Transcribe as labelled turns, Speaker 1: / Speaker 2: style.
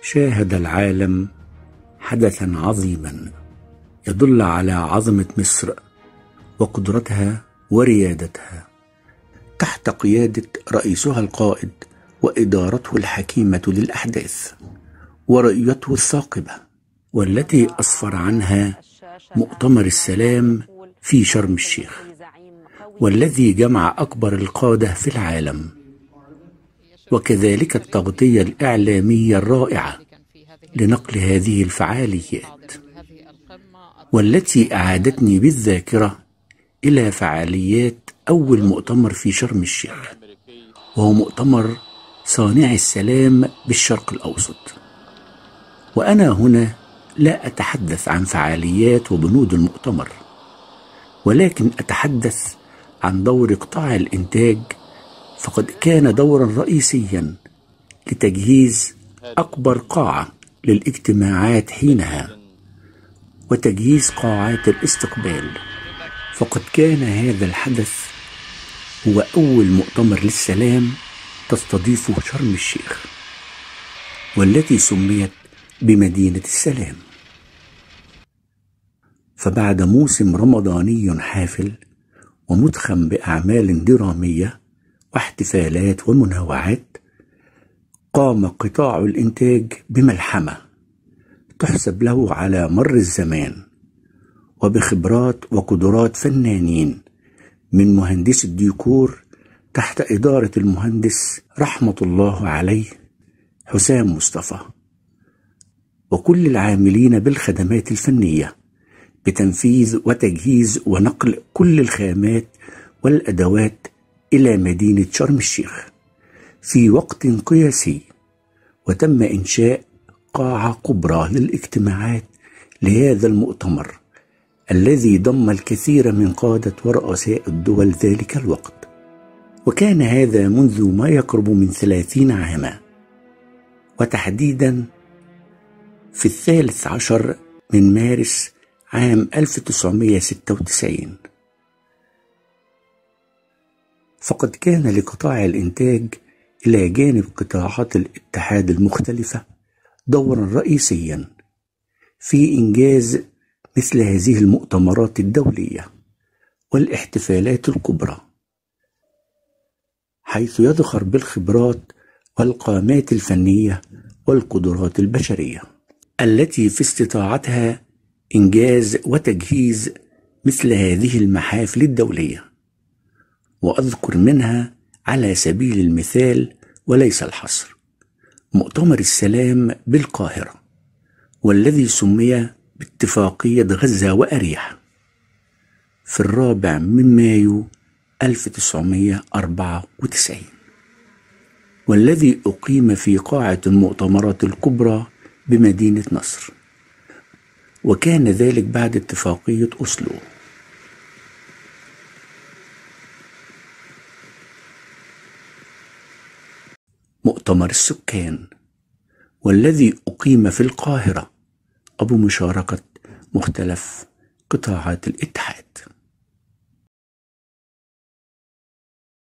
Speaker 1: شاهد العالم حدثا عظيما يدل على عظمة مصر وقدرتها وريادتها تحت قيادة رئيسها القائد وإدارته الحكيمة للأحداث ورؤيته الثاقبة، والتي أسفر عنها مؤتمر السلام في شرم الشيخ، والذي جمع أكبر القادة في العالم، وكذلك التغطية الإعلامية الرائعة لنقل هذه الفعاليات، والتي أعادتني بالذاكرة إلى فعاليات أول مؤتمر في شرم الشيخ، وهو مؤتمر صانع السلام بالشرق الأوسط. وأنا هنا لا أتحدث عن فعاليات وبنود المؤتمر، ولكن أتحدث عن دور قطاع الإنتاج، فقد كان دورا رئيسيا لتجهيز أكبر قاعة للاجتماعات حينها وتجهيز قاعات الاستقبال، فقد كان هذا الحدث هو أول مؤتمر للسلام تستضيفه شرم الشيخ، والتي سميت بمدينة السلام. فبعد موسم رمضاني حافل ومدخم بأعمال درامية واحتفالات ومنوعات، قام قطاع الإنتاج بملحمة تحسب له على مر الزمان، وبخبرات وقدرات فنانين من مهندس الديكور تحت إدارة المهندس رحمة الله عليه حسام مصطفى، وكل العاملين بالخدمات الفنية بتنفيذ وتجهيز ونقل كل الخامات والأدوات إلى مدينة شرم الشيخ في وقت قياسي. وتم إنشاء قاعة كبرى للاجتماعات لهذا المؤتمر الذي ضم الكثير من قادة ورؤساء الدول ذلك الوقت، وكان هذا منذ ما يقرب من 30 عاما، وتحديدا في 13 من مارس عام 1996. فقد كان لقطاع الإنتاج إلى جانب قطاعات الاتحاد المختلفة دورا رئيسيا في إنجاز مثل هذه المؤتمرات الدولية والاحتفالات الكبرى، حيث يذخر بالخبرات والقامات الفنية والقدرات البشرية التي في استطاعتها إنجاز وتجهيز مثل هذه المحافل الدولية. وأذكر منها على سبيل المثال وليس الحصر مؤتمر السلام بالقاهرة، والذي سمي باتفاقية غزة وأريحة في 4 من مايو 1994، والذي أقيم في قاعة المؤتمرات الكبرى بمدينة نصر، وكان ذلك بعد اتفاقية أوسلو. مؤتمر السكان، والذي أقيم في القاهرة وبمشاركة مختلف قطاعات الاتحاد.